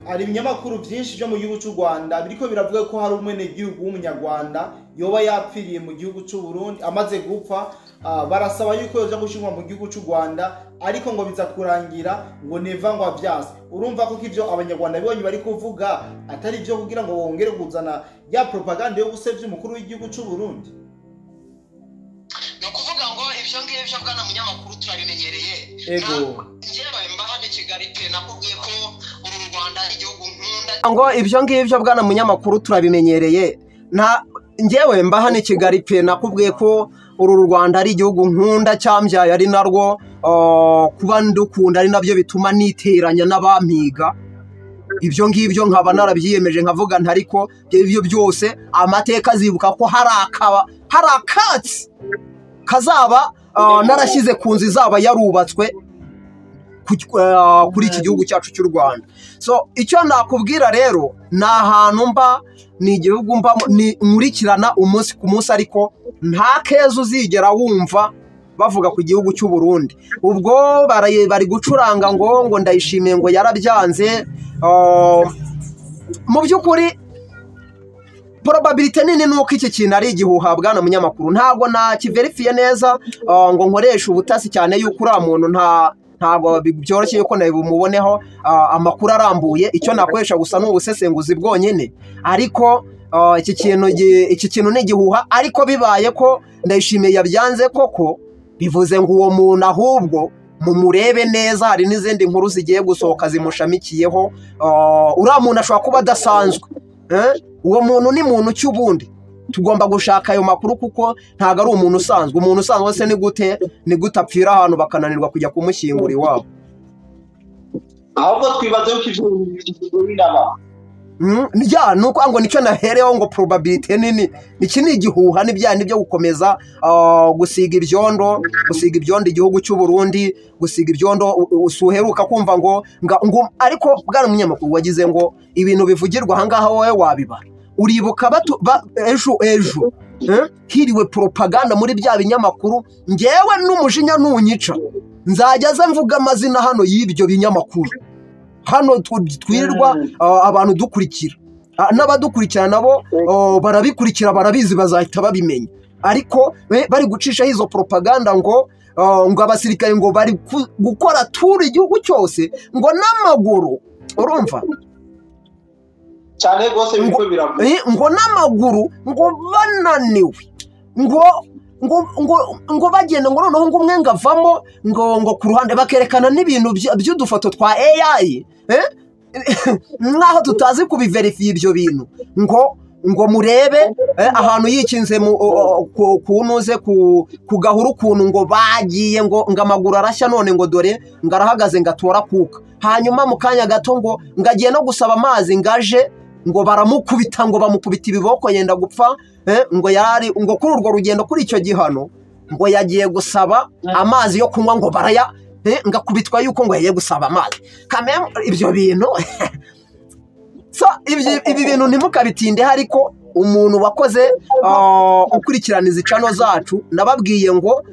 hari ibinyamakuru byinshi byo mu gihugu cy'u Rwanda biriko biravuga ko hari umwenegihugu w'umunyarwanda yoba yapfiriye mu gihugu cy'u Burundi amaze gupfa. Barasaba yuko yoja gushingwa mu gihugu cy'u Rwanda ariko ngo biza kurangira ngo neva ngo avyase. Urumva ko ivyo abanyarwanda bibonye bari kuvuga atari byo kugira ngo bongere kuzana ya propaganda yo gusevya umukuru w'igihugu cy'u Burundi. No kuvuga ngo ivyo ngivyo bwana munyamakuru turabimenyereye. Ego njyewe mbahane Kigali pe nakubwiye ko uru Rwanda igihugu nkunda ngo ivyo ngivyo bwana munyamakuru turabimenyereye. Njyewe mbahane Kigali pe nakubwiye ko uru Rwanda ari igihugu nkunda cyambyaye ari narwo kuba ndukunda ari nabyo bituma niteranya n'abampiga. Ibyo ngibyo nkaba narabyiyemeje nkavuga ntariko ibyo byose amateka azibuka ko hari akatsi kazaba narashyize ku nzu izaba yarubatswe kuri iki gihugu cyacu cy'u Rwanda. So icyo nakubwira rero ni ahantu mba, ni igihugu mba nkurikirana umunsi ku munsi, ariko nta keza uzigera wumva bavuga ku gihugu cy'u Burundi. Ubwo bari gucuranga ngo ndayishimiye ngo yarabyanze. Mu by'ukuri probability nini nuko iki kintu ari igihuha bwana munyamakuru. Ntago nakiverifiye neza ngo nkoresha ubutasi cyane yuko uriya muntu ntago byoroshye yuko nabumuboneho amakuru arambuye. Icyo nakoresha gusa n'ubusesenguzi bwonyine, ariko iki kintu ni igihuha. Ariko bibaye ko ndayishimiye yabyanze koko, bivuze ngo uwo muntu ahubwo mumurebe neza, hari n'izindi nkuru zigiye gusohoka zimushamikiyeho. Uriya muntu ashobora kuba adasanzwe. Uwo muntu ni muntu cy'ubundi, tugomba gushaka ayo makuru kuko ntago ari umuntu usanzwe. Umuntu usanzwe se ni gute apfira ahantu bakananirwa kujya kumushyingura iwabo? ahubwo twibaze ko ivyo biraba nuko ngo nicyo nahereho ngo probability nini. Iki ni igihuha, n'ibyani byo gukomeza gusiga ibyondo igihugu cy'u Burundi, gusiga ibyondo. Usuheruka kumva ngo ariko bwana munyamakuru wagize ngo ibintu bivugirwa ahangaha wowe wabibara. Uribuka ejo hiriwe propaganda muri bya binyamakuru. Ngewe n'umujinya nunyica nzajya mvuga amazina hano y'ibyo binyamakuru. Hano twirirwa abantu dukurikira, n'abadukurikira nabo barabikurikira, barabizi, bazahita babimenya. Ariko bari gucishaho izo propaganda ngo abasirikare ngo bari gukora tour igihugu cyose ngo n'amaguru. Urumva cyane rwose biko biravuga ngo n'amaguru ngo bananiwe ngo bagenda ngo noneho ngo umwe ngavamo ngo ku ruhande bakerekana n'ibintu by'udufoto twa AI nkaho tutazi kubiverifiya ibyo bintu ngo murebe ahantu yikinze kunuze ku gahuru ukuntu ngo bagiye ngo amaguru arashya, none ngo dore ngarahagaze ngatora kuka. Hanyuma mu kanya gato ngo agiye no gusaba amazi ngaje ngo baramukubita, ngo bamukubita ibiboko yenda gupfa. Ngo yari ngo kuri urwo rugendo kuri icyo gihano ngo yagiye gusaba amazi yo kunywa, ngo baraya ngakubitwa yuko ngo yagiye gusaba amazi. Ibyo bintu so ibi bintu ntimukabitinde. Ariko umuntu wakoze ukurikirana izi channel zacu nababwiye ngo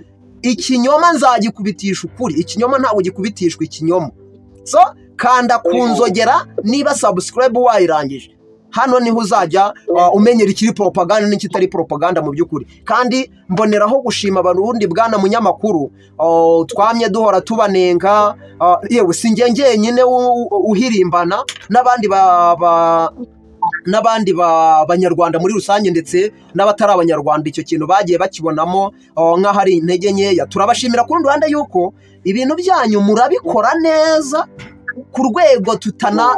ikinyoma nzagikubitisha ukuri. Ikinyoma ntabwo gikubitishwa ikinyoma. So kanda kunzogera niba subscribe wayirangije. Hano niho uzajya umenyera ikiri propaganda n'ikitari propaganda mu by'ukuri. Kandi mboneraho gushima abarundi bwana munyamakuru, twamye duhora tubanenga. Yewe sinjye nyine uhirimbana n'abandi banyarwanda muri rusange, ndetse n'abatari abanyarwanda icyo kintu bagiye bakibonamo nk'ahari intege nkeya. Turabashimira ku rundi ruhande yuko ibintu byanyu murabikora neza ku rwego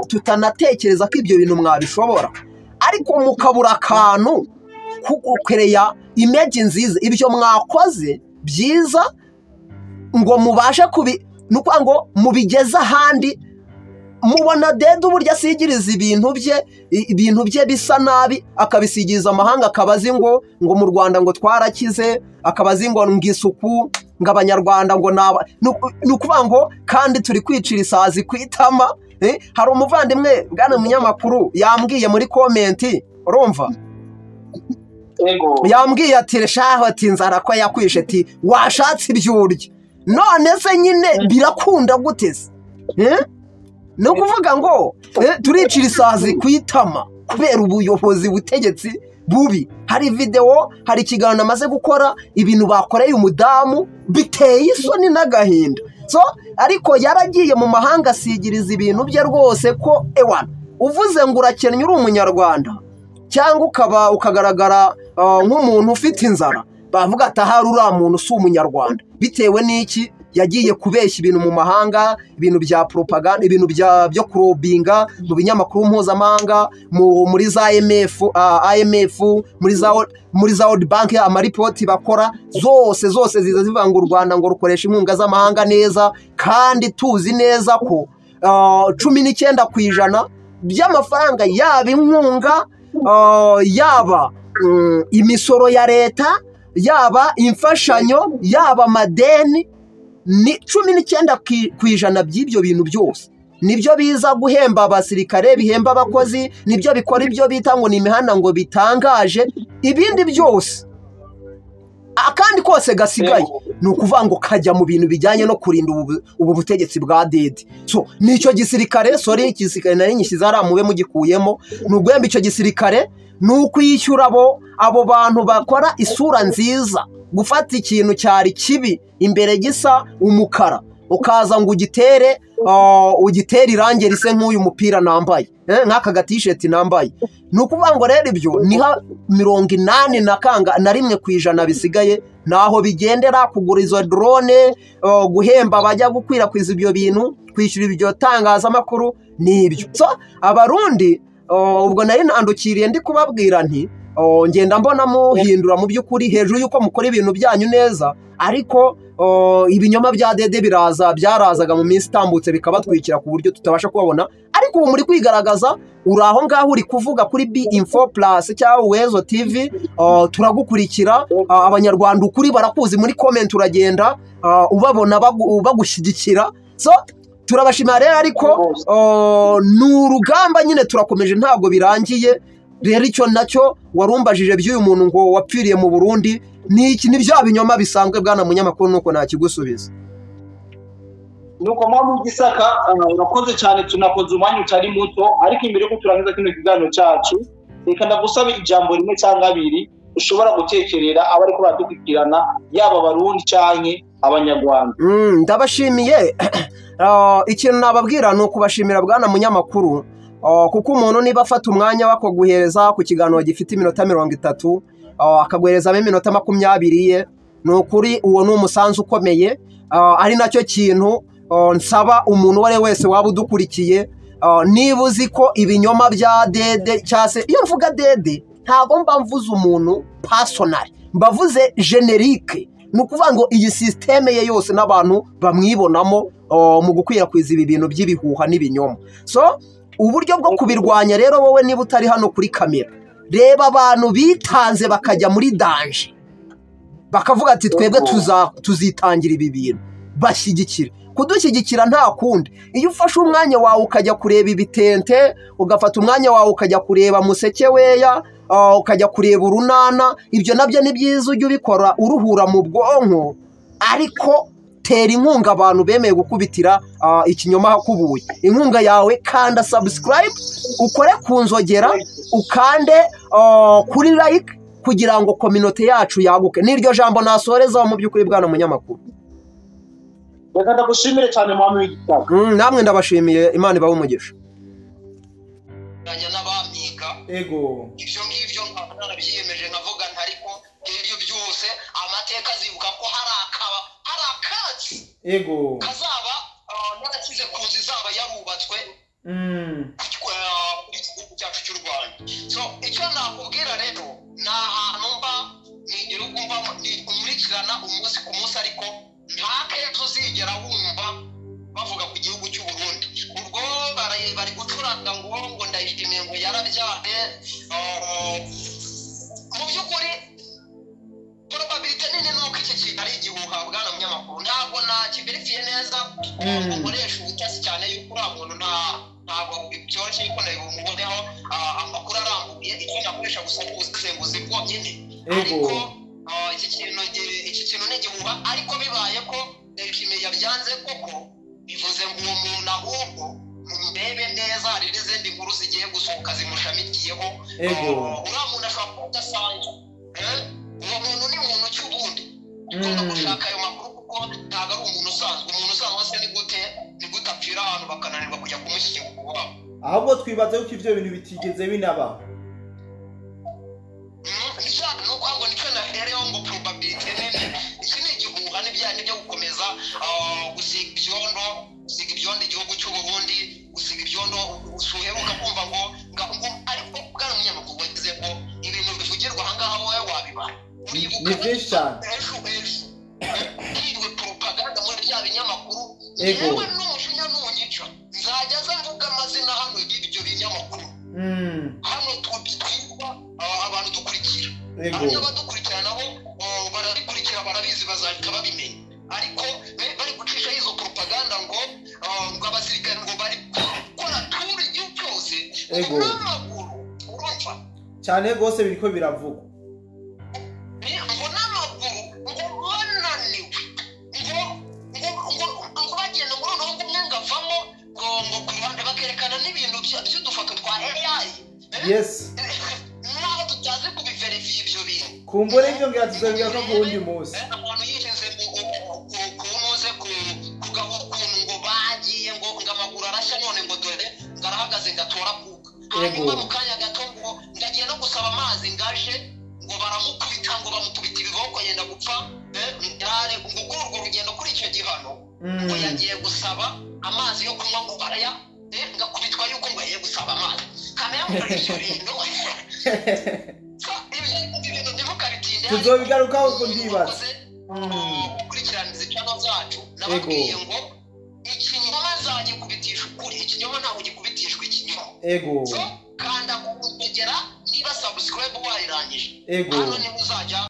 tutanatekereza ko ibyo bintu mwabishobora, ariko mukabura akantu kugukereya image nziza. Ibyo mwakoze byiza ngo mubashe nuko ngo mubigeze ahandi. Mubona Dede uburyo asigiriza ibintu bye bisa nabi, akabisigiriza amahanga, akabazi ngo mu Rwanda ngo twarakize, akabazi ngo ngisuku, ngo abanyarwanda ngo nukuvuga ngo kandi turi kwicira isazi kwitama. Hari umuvandimwe bwana munyamakuru yambwiye muri comment, urumva yambwiye ati reshaho ati nzara ko yakwishe ati washatse ibyuryo. None se nyine birakunda guteze ni ukuvuga ngo turicira isazi ku itama kubera ubuyobozi butegetsi bubi. Hari videwo, hari ikiganiro amaze gukora, ibintu bakoreye umudamu biteye isoni n'agahinda. So ariko yaragiye mu mahanga asigiriza ibintu bye rwose ko ewana uvuze ngo urakennye uri umunyarwanda cyangwa ukagaragara nk'umuntu ufite inzara, bavuga ati ahari uriya muntu si umunyarwanda. Bitewe n'iki? Yagiye kubeshya ibintu mu mahanga, ibintu bya propaganda, ibintu byo kurobinga mu binyamakuru mpuzamahanga, muri za IMF, muri za World Bank, amaripoti bakora zose ziza zivuga ngo u Rwanda ngo rukoresha inkunga z'amahanga neza, kandi tuzi neza ko 19% by'amafaranga yaba inkunga, yaba imisoro ya leta, yaba imfashanyo, yaba amadeni, ni 19% by'ibyo bintu byose nibyo biza guhemba abasirikare, bihemba abakozi, nibyo bikora ibyo bita ngo ni imihanda ngo bitangaje. Ibindi byose akandi kose gasigaye ni ukuvuga ngo kajya mu bintu bijyanye no kurinda ubu butegetsi bwa dede. So nicyo gisirikare, igisirikare nari nyishyize hariya mube mugikuyemo, ni uguhemba icyo gisirikare, ni ukwishyura abo bantu bakora isura nziza, gufata ikintu cyari kibi imbere gisa umukara ukaza ngo ugitere irangi rise nk'uyu mupira nambaye, nk'aka gatisheti nambaye. ni ukuvuga ngo rero ibyo ni 81% bisigaye naho bigendera, kugura izo drone, guhemba bajya gukwirakwiza ibyo bintu, kwishyura ibyo tangazamakuru n'ibyo. So abarundi ubwo nari ntandukiriye ndi kubabwira nti ngenda mbona muhindura mu by'ukuri hejuru yuko mukora ibintu byanyu neza, ariko ibinyoma bya dede byarazaga mu minsi itambutse bikabatwikira ku buryo tutabasha kubabona. Ariko ubu muri kwigaragaza, uri aho ngaho uri kuvuga kuri B-Info Plus cyangwa Uwezo TV, turagukurikira. Abanyarwanda ukuri barakuzi, muri comment uragenda ubabona bagushyigikira. So turabashimira rero, ariko ni urugamba nyine turakomeje, ntabwo birangiye. Rero icyo nacyo warumbajije by'uyu muntu ngo wapfiriye mu Burundi ni bya binyoma bisanzwe bwana munyamakuru, nuko nakigusubiza. Nuko mpamvu gisaka urakoze cyane, tunakoze umwanya utari muto, ariko imbere yuko turangiza kino kiganiro cyacu, reka ndagusaba ijambo rimwe cyangwa abiri ushobora gutekerera abari ko badukurikirana, yaba abarundi canke abanyarwanda. Ndabashimiye. Ikintu nababwira ni ukubashimira bwana munyamakuru, kuko umuntu niba afata umwanya wako guhereza ku kiganiro gifite iminota 30 akaguherezamo iminota 20 ye, ni ukuri uwo ni umusanzu ukomeye. Ari nacyo kintu nsaba umuntu wari wese waba udukurikiye, niba uzi ko ibinyoma bya dede, cyase iyo mvuga dede ntabwo mba mvuze umuntu personal, mbavuze generique. ni ukuvuga ngo iyi systeme ye yose n'abantu bamwibonamo mu gukwirakwiza ibi bintu by'ibihuha n'ibinyoma. So uburyo bwo kubirwanya rero, wowe niba utari hano kuri kamera, reba abantu bitanze bakajya muri danger, bakavuga ati twebwe tuzitangira ibi bintu, bashyigikira. Kudushyigikira nta kundi, iyo ufashe umwanya wawe ukajya kureba ibitente, ugafata umwanya wawe ukajya kureba Museke Weya, ukajya kureba Urunana, ibyo nabyo ni byiza, ujye ubikora uruhura mu bwonko, ariko tera inkunga abantu bemeye gukubitira ikinyoma hakubuye. Inkunga yawe, kanda subscribe, ukore ku nzogera, ukande kuri like, kugira ngo community yacu yaguke. Niryo jambo nasoreza mu by'ukuri bwana munyamakuru. Reka ndagushimire cyane mwami w'igitabo. Namwe ndabashimiye, Imana ibahe umugisha. Nanjye n'abamika. Ego. Ibyo ngibyo narabyiyemeje nkavuga ntariko ibyo byose amateka zivuga ko hari akatsi. Ego. Kazaba narakize kunzi zaba yarubatswe. Kuri igihugu cyacu cy'u Rwanda. So icyo nakubwira rero, ni ahantu mba nigera ugumva umurikirana umunsi ku munsi, ariko nta kenshi uzigera wumva bavuga ku gihugu cy'u Burundi. Ubwo bari gucuranga ngo ndayishimiye ngo yarabyaye. Mu by'ukuri probability nini nuko iki kintu ari igihuha bwana munyamakuru, ntabwo nakiberifiye neza. Umukoresha ubutasi cyane yuko uriya muntu ntabwo byoroshye yuko nabimuboneho amakuru arambuye. Icyo nakoresha gusa ubusesenguzi bwonyine, ariko iki kintu ni igihuha. Ariko bibaye ko Ndayishimiye yabyanze koko, bivuze ngo uwo muntu ahubwo ndebe neza hari n'izindi nkuru zigiye gusohoka zimushamikiyeho uriya muntu ashobora kuba udasanzwe uwo muntu ni muntu cy'ubundi tugomba gushaka ayo makuru kuko ntabwo ari umuntu usanzwe se ni gute apfira ahantu bakananirwa kujya kumushyira ku wabo ahubwo twibaza yuko ibyo bintu bitigeze binabaho ni ukuvuga ngo nicyo nahereho ngo probability nini iki ni igihuha n'ibyo gukomeza gusiga ibyondo igihugu cy'uburundi gusiga ibyondo usuheruka kumva ngo ariko bwana munyamakuru wagize ngo ibintu bivugirwa ahangaha wowe wabibara ni byinshi cyane hiriwe propaganda muri bya binyamakuru yewe n'umushinya n'unyica nzajya aza mvuga amazina hano y'ibyo binyamakuru hano twitwa abantu dukurikira hano abadukurikira nabo barabikurikira barabizi bazahita babimenya ariko bari gucisha izo propaganda ngo abasirikare ngo bari gukora turi igihugu cyose n'amaguru urumva cyane rwose biriko biravugwa ngo n'amaguru ngo bananiwe ngo bagenda ngo noneho ngo umwe ngavamo ngo ku ruhande bakerekana n'ibintu by'udufoto twa AI naho tutazi kubiverifiya ibyo bintu kumbure ibyo ngira tuzabigaruka ku wundi munsi abantu yishinze kunoze kugaho ukuntu ngo bagiye ngo amaguru arashya none ngo dore ngarahagaze ngatora kuka hanyuma mu kanya gato ngo ndagiye no gusaba amazi ngaje ngo baramukubita ngo bamukubita ibiboko yenda gupfa ngo kuri urwo rugendo kuri icyo gihano ngo yagiye gusaba amazi yo kunywa ngo baraya ngakubitwa yuko ngo yagiye gusaba amazi kamera muri ibyo bintu ibintu by'imukabitinde tuzobigarukaho ko ndibaza gukurikiraniza icyano zacu nababwiye ngo ikinyoma zagikubitisha ukuri ikinyoma ntabwo gikubitishwa ikinyoma kanda kugera niba subscribe wayirangije hano niba uzajya